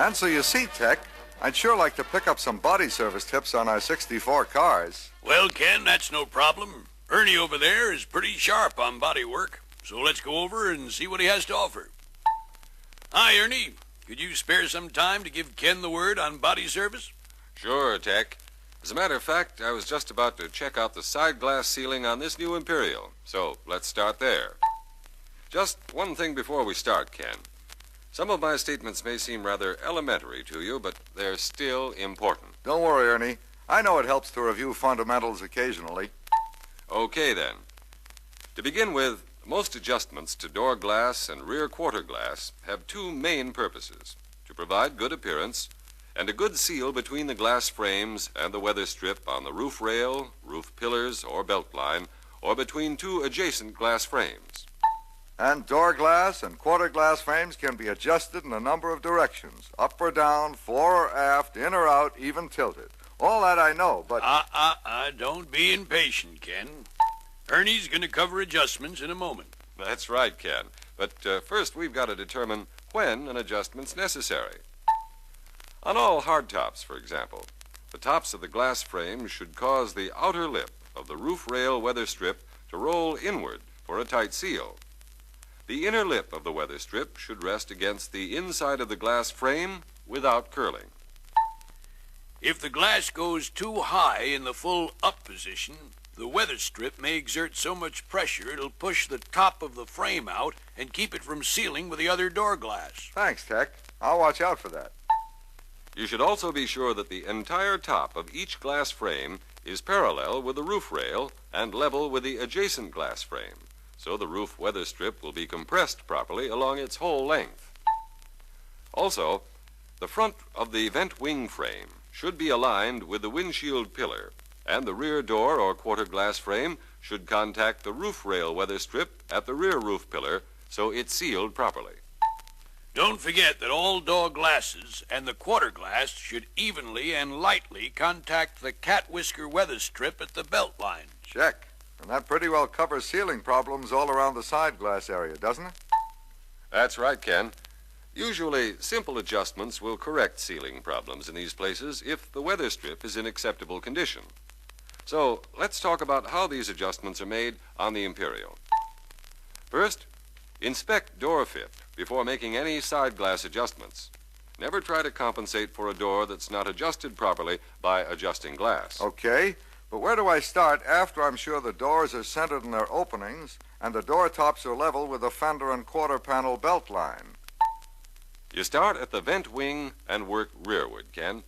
And so you see, Tech, I'd sure like to pick up some body service tips on our 64 cars. Well, Ken, that's no problem. Ernie over there is pretty sharp on body work, so let's go over and see what he has to offer. Hi, Ernie. Could you spare some time to give Ken the word on body service? Sure, Tech. As a matter of fact, I was just about to check out the side glass ceiling on this new Imperial, so let's start there. Just one thing before we start, Ken. Some of my statements may seem rather elementary to you, but they're still important. Don't worry, Ernie. I know it helps to review fundamentals occasionally. Okay, then. To begin with, most adjustments to door glass and rear quarter glass have two main purposes: to provide good appearance and a good seal between the glass frames and the weather strip on the roof rail, roof pillars, or belt line, or between two adjacent glass frames. And door glass and quarter glass frames can be adjusted in a number of directions: up or down, fore or aft, in or out, even tilted. All that I know, but... Don't be impatient, Ken. Ernie's going to cover adjustments in a moment. That's right, Ken. But first we've got to determine when an adjustment's necessary. On all hardtops, for example, the tops of the glass frames should cause the outer lip of the roof rail weather strip to roll inward for a tight seal. The inner lip of the weather strip should rest against the inside of the glass frame without curling. If the glass goes too high in the full up position, the weather strip may exert so much pressure it'll push the top of the frame out and keep it from sealing with the other door glass. Thanks, Tech. I'll watch out for that. You should also be sure that the entire top of each glass frame is parallel with the roof rail and level with the adjacent glass frame, so the roof weather strip will be compressed properly along its whole length. Also, the front of the vent wing frame should be aligned with the windshield pillar, and the rear door or quarter glass frame should contact the roof rail weather strip at the rear roof pillar so it's sealed properly. Don't forget that all door glasses and the quarter glass should evenly and lightly contact the cat whisker weather strip at the belt line. Check. And that pretty well covers sealing problems all around the side glass area, doesn't it? That's right, Ken. Usually, simple adjustments will correct sealing problems in these places if the weather strip is in acceptable condition. So, let's talk about how these adjustments are made on the Imperial. First, inspect door fit before making any side glass adjustments. Never try to compensate for a door that's not adjusted properly by adjusting glass. Okay, but where do I start after I'm sure the doors are centered in their openings and the door tops are level with the fender and quarter panel belt line? You start at the vent wing and work rearward, Ken.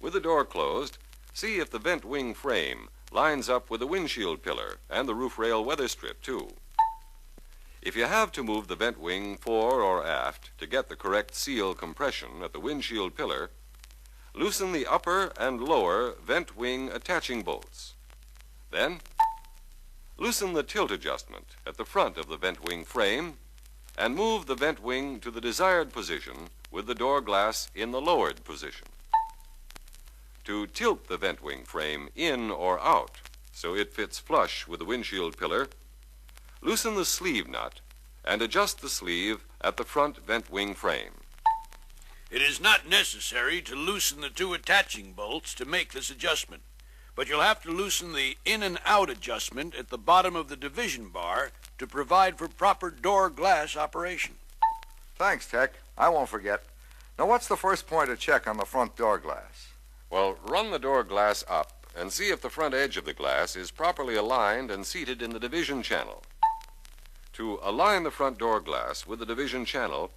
With the door closed, see if the vent wing frame lines up with the windshield pillar and the roof rail weather strip, too. If you have to move the vent wing fore or aft to get the correct seal compression at the windshield pillar, loosen the upper and lower vent wing attaching bolts. Then, loosen the tilt adjustment at the front of the vent wing frame and move the vent wing to the desired position with the door glass in the lowered position. To tilt the vent wing frame in or out so it fits flush with the windshield pillar, loosen the sleeve nut and adjust the sleeve at the front vent wing frame. It is not necessary to loosen the two attaching bolts to make this adjustment, but you'll have to loosen the in and out adjustment at the bottom of the division bar to provide for proper door glass operation. Thanks, Tech. I won't forget. Now, what's the first point to check on the front door glass? Well, run the door glass up and see if the front edge of the glass is properly aligned and seated in the division channel. To align the front door glass with the division channel,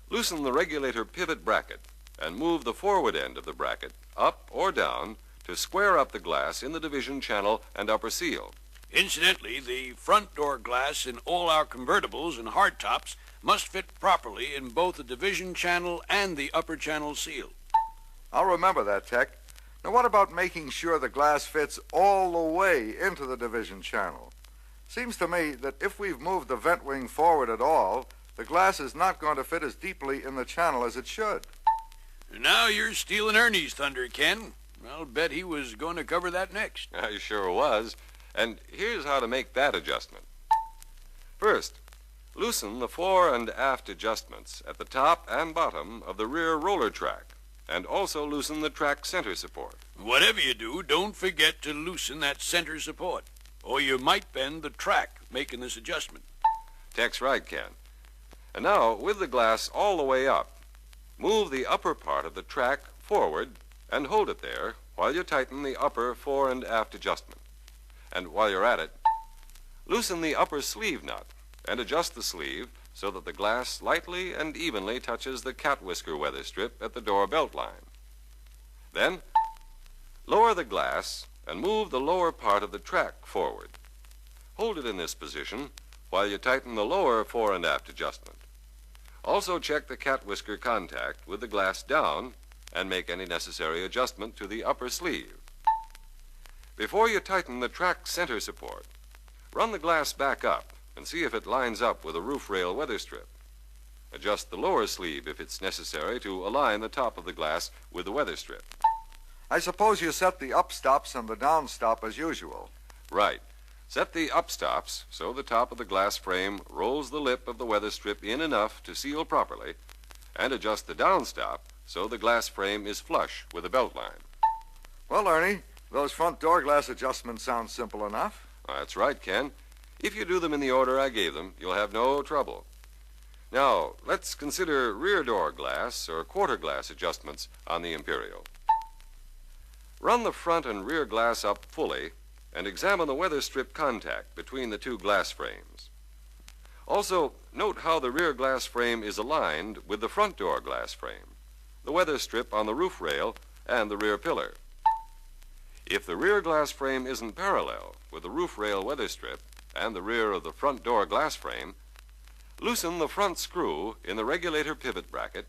loosen the regulator pivot bracket and move the forward end of the bracket up or down to square up the glass in the division channel and upper seal. Incidentally, the front door glass in all our convertibles and hardtops must fit properly in both the division channel and the upper channel seal. I'll remember that, Tech. Now, what about making sure the glass fits all the way into the division channel? Seems to me that if we've moved the vent wing forward at all, the glass is not going to fit as deeply in the channel as it should. Now you're stealing Ernie's thunder, Ken. I'll bet he was going to cover that next. I sure was. And here's how to make that adjustment. First, Loosen the fore and aft adjustments at the top and bottom of the rear roller track, and also loosen the track center support. Whatever you do, don't forget to loosen that center support, or you might bend the track making this adjustment. Tech's right, Ken. And now, with the glass all the way up, move the upper part of the track forward and hold it there while you tighten the upper fore and aft adjustment. And while you're at it, loosen the upper sleeve nut and adjust the sleeve so that the glass lightly and evenly touches the cat whisker weather strip at the door belt line. Then, lower the glass and move the lower part of the track forward. Hold it in this position while you tighten the lower fore and aft adjustment. Also check the cat whisker contact with the glass down and make any necessary adjustment to the upper sleeve. Before you tighten the track center support, run the glass back up and see if it lines up with a roof rail weather strip. Adjust the lower sleeve if it's necessary to align the top of the glass with the weather strip. I suppose you set the up stops and the down stop as usual. Right. Set the up stops so the top of the glass frame rolls the lip of the weather strip in enough to seal properly, and adjust the down stop so the glass frame is flush with the belt line. Well, Ernie, those front door glass adjustments sound simple enough. That's right, Ken. If you do them in the order I gave them, you'll have no trouble. Now, let's consider rear door glass or quarter glass adjustments on the Imperial. Run the front and rear glass up fully and examine the weather strip contact between the two glass frames. Also, note how the rear glass frame is aligned with the front door glass frame, the weather strip on the roof rail, and the rear pillar. If the rear glass frame isn't parallel with the roof rail weather strip and the rear of the front door glass frame, loosen the front screw in the regulator pivot bracket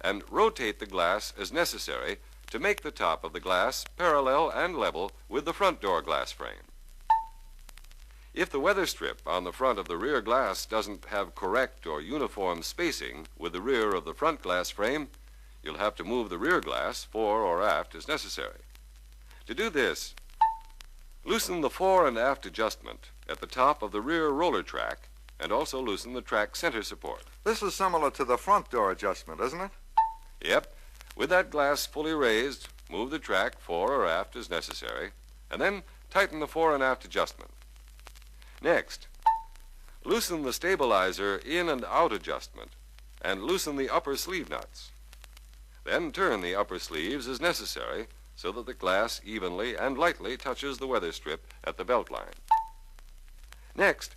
and rotate the glass as necessary to make the top of the glass parallel and level with the front door glass frame. If the weather strip on the front of the rear glass doesn't have correct or uniform spacing with the rear of the front glass frame, you'll have to move the rear glass fore or aft as necessary. To do this, loosen the fore and aft adjustment at the top of the rear roller track and also loosen the track center support. This is similar to the front door adjustment, isn't it? Yep. With that glass fully raised, move the track fore or aft as necessary, and then tighten the fore and aft adjustment. Next, loosen the stabilizer in and out adjustment and loosen the upper sleeve nuts. Then turn the upper sleeves as necessary so that the glass evenly and lightly touches the weather strip at the belt line. Next,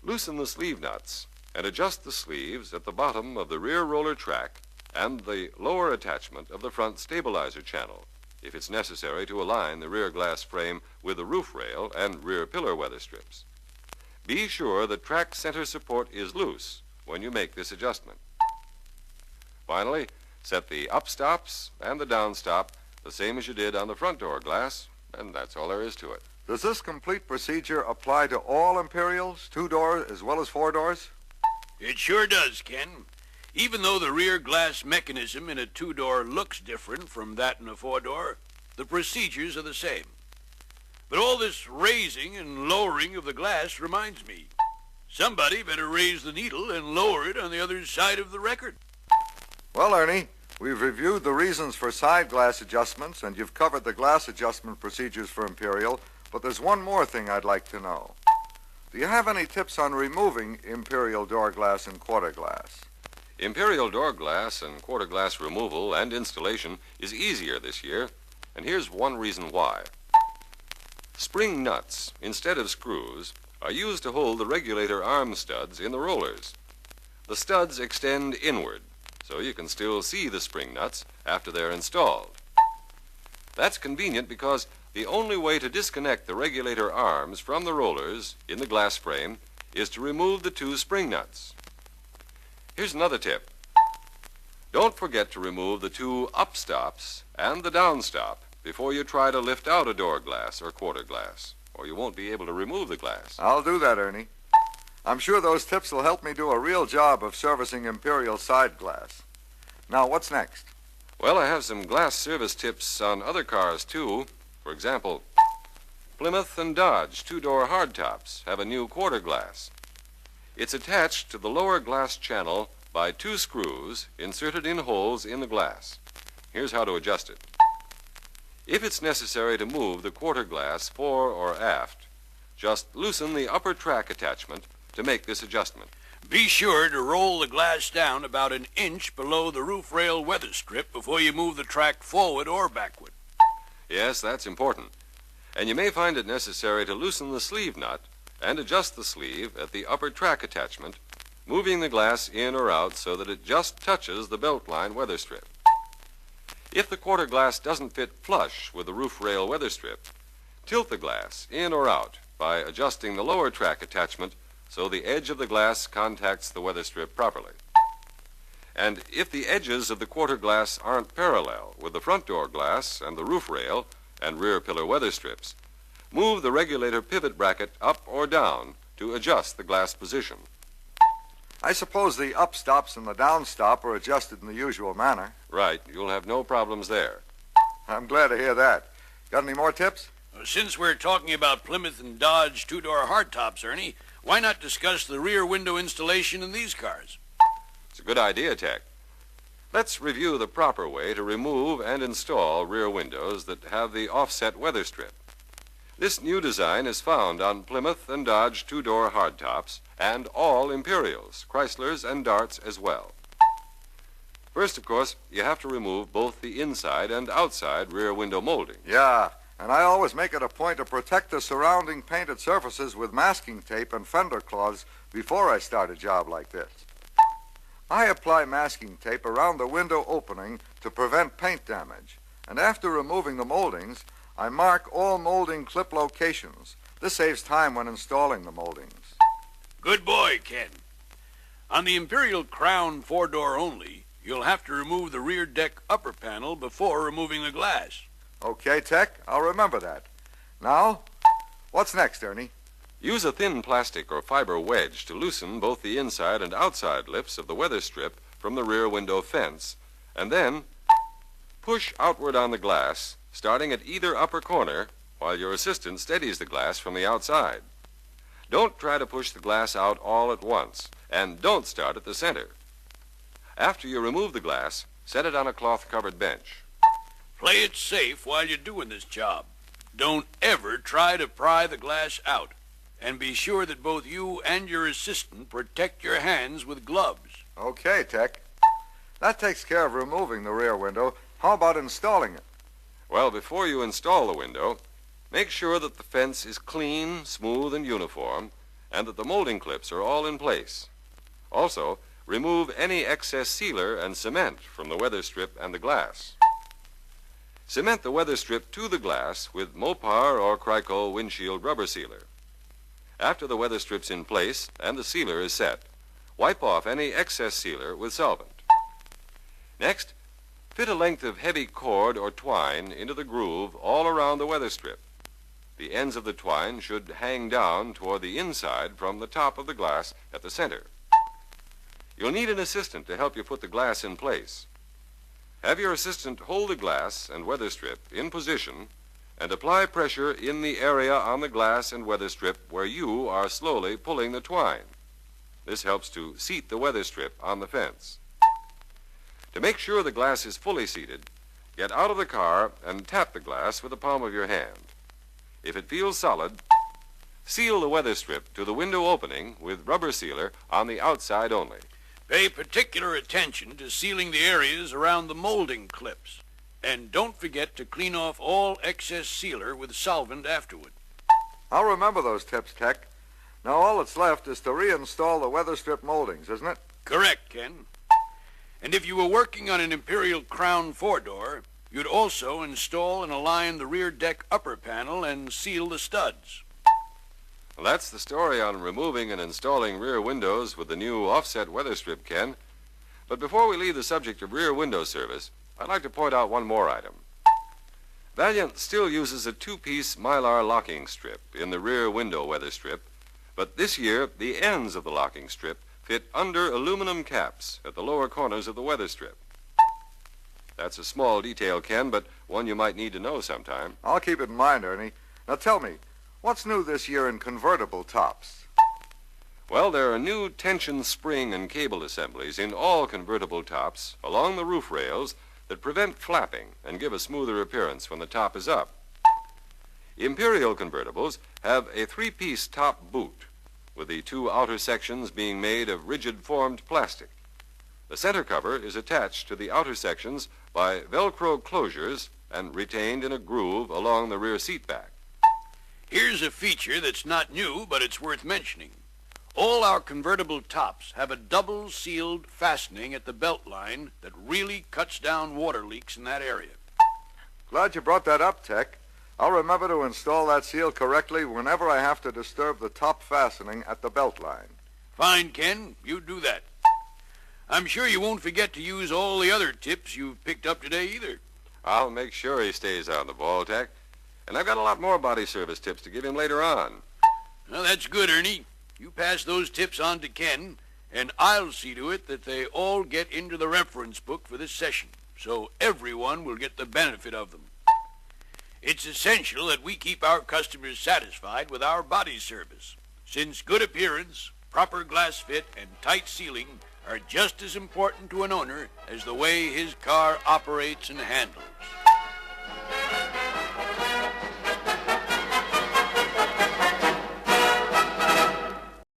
loosen the sleeve nuts and adjust the sleeves at the bottom of the rear roller track and the lower attachment of the front stabilizer channel, if it's necessary to align the rear glass frame with the roof rail and rear pillar weather strips. Be sure the track center support is loose when you make this adjustment. Finally, set the up stops and the down stop the same as you did on the front door glass, and that's all there is to it. Does this complete procedure apply to all Imperials, 2-door as well as 4 doors? It sure does, Ken. Even though the rear glass mechanism in a 2-door looks different from that in a 4-door, the procedures are the same. But all this raising and lowering of the glass reminds me. Somebody better raise the needle and lower it on the other side of the record. Well, Ernie, we've reviewed the reasons for side glass adjustments, and you've covered the glass adjustment procedures for Imperial, but there's one more thing I'd like to know. Do you have any tips on removing Imperial door glass and quarter glass? Imperial door glass and quarter glass removal and installation is easier this year, and here's one reason why. Spring nuts, instead of screws, are used to hold the regulator arm studs in the rollers. The studs extend inward, so you can still see the spring nuts after they're installed. That's convenient because the only way to disconnect the regulator arms from the rollers in the glass frame is to remove the 2 spring nuts. Here's another tip. Don't forget to remove the 2 up stops and the down stop before you try to lift out a door glass or quarter glass, or you won't be able to remove the glass. I'll do that, Ernie. I'm sure those tips will help me do a real job of servicing Imperial side glass. Now, what's next? Well, I have some glass service tips on other cars, too. For example, Plymouth and Dodge 2-door hardtops have a new quarter glass. It's attached to the lower glass channel by 2 screws inserted in holes in the glass. Here's how to adjust it. If it's necessary to move the quarter glass fore or aft, just loosen the upper track attachment to make this adjustment. Be sure to roll the glass down about an inch below the roof rail weather strip before you move the track forward or backward. Yes, that's important. And you may find it necessary to loosen the sleeve nut and adjust the sleeve at the upper track attachment, moving the glass in or out so that it just touches the belt line weather strip. If the quarter glass doesn't fit flush with the roof rail weather strip, tilt the glass in or out by adjusting the lower track attachment so the edge of the glass contacts the weather strip properly. And if the edges of the quarter glass aren't parallel with the front door glass and the roof rail and rear pillar weather strips, move the regulator pivot bracket up or down to adjust the glass position. I suppose the up stops and the down stop are adjusted in the usual manner. Right, you'll have no problems there. I'm glad to hear that. Got any more tips? Since we're talking about Plymouth and Dodge two-door hardtops, Ernie, why not discuss the rear window installation in these cars? It's a good idea, Tech. Let's review the proper way to remove and install rear windows that have the offset weather strip. This new design is found on Plymouth and Dodge two-door hardtops and all Imperials, Chryslers, and Darts as well. First, of course, you have to remove both the inside and outside rear window molding. Yeah, and I always make it a point to protect the surrounding painted surfaces with masking tape and fender cloths before I start a job like this. I apply masking tape around the window opening to prevent paint damage, and after removing the moldings, I mark all molding clip locations. This saves time when installing the moldings. Good boy, Ken. On the Imperial Crown four-door only, you'll have to remove the rear deck upper panel before removing the glass. Okay, Tech, I'll remember that. Now, what's next, Ernie? Use a thin plastic or fiber wedge to loosen both the inside and outside lips of the weather strip from the rear window fence, and then push outward on the glass, starting at either upper corner while your assistant steadies the glass from the outside. Don't try to push the glass out all at once, and don't start at the center. After you remove the glass, set it on a cloth-covered bench. Play it safe while you're doing this job. Don't ever try to pry the glass out. And be sure that both you and your assistant protect your hands with gloves. Okay, Tech. That takes care of removing the rear window. How about installing it? Well, before you install the window, make sure that the fence is clean, smooth, and uniform, and that the molding clips are all in place. Also, remove any excess sealer and cement from the weather strip and the glass. Cement the weather strip to the glass with Mopar or Chrysler windshield rubber sealer. After the weather strip's in place and the sealer is set, wipe off any excess sealer with solvent. Next, fit a length of heavy cord or twine into the groove all around the weather strip. The ends of the twine should hang down toward the inside from the top of the glass at the center. You'll need an assistant to help you put the glass in place. Have your assistant hold the glass and weather strip in position and apply pressure in the area on the glass and weather strip where you are slowly pulling the twine. This helps to seat the weather strip on the fence. To make sure the glass is fully seated, get out of the car and tap the glass with the palm of your hand. If it feels solid, seal the weather strip to the window opening with rubber sealer on the outside only. Pay particular attention to sealing the areas around the molding clips. And don't forget to clean off all excess sealer with solvent afterward. I'll remember those tips, Tech. Now all that's left is to reinstall the weather strip moldings, isn't it? Correct, Ken. And if you were working on an Imperial Crown four-door, you'd also install and align the rear deck upper panel and seal the studs. Well, that's the story on removing and installing rear windows with the new offset weather strip, Ken. But before we leave the subject of rear window service, I'd like to point out one more item. Valiant still uses a two-piece Mylar locking strip in the rear window weather strip, but this year the ends of the locking strip fit under aluminum caps at the lower corners of the weather strip. That's a small detail, Ken, but one you might need to know sometime. I'll keep it in mind, Ernie. Now tell me, what's new this year in convertible tops? Well, there are new tension spring and cable assemblies in all convertible tops along the roof rails that prevent flapping and give a smoother appearance when the top is up. Imperial convertibles have a three-piece top boot, with the two outer sections being made of rigid-formed plastic. The center cover is attached to the outer sections by Velcro closures and retained in a groove along the rear seat back. Here's a feature that's not new, but it's worth mentioning. All our convertible tops have a double-sealed fastening at the belt line that really cuts down water leaks in that area. Glad you brought that up, Tech. I'll remember to install that seal correctly whenever I have to disturb the top fastening at the belt line. Fine, Ken. You do that. I'm sure you won't forget to use all the other tips you've picked up today either. I'll make sure he stays on the ball, Tech. And I've got a lot more body service tips to give him later on. Well, that's good, Ernie. You pass those tips on to Ken, and I'll see to it that they all get into the reference book for this session, so everyone will get the benefit of them. It's essential that we keep our customers satisfied with our body service, since good appearance, proper glass fit, and tight sealing are just as important to an owner as the way his car operates and handles.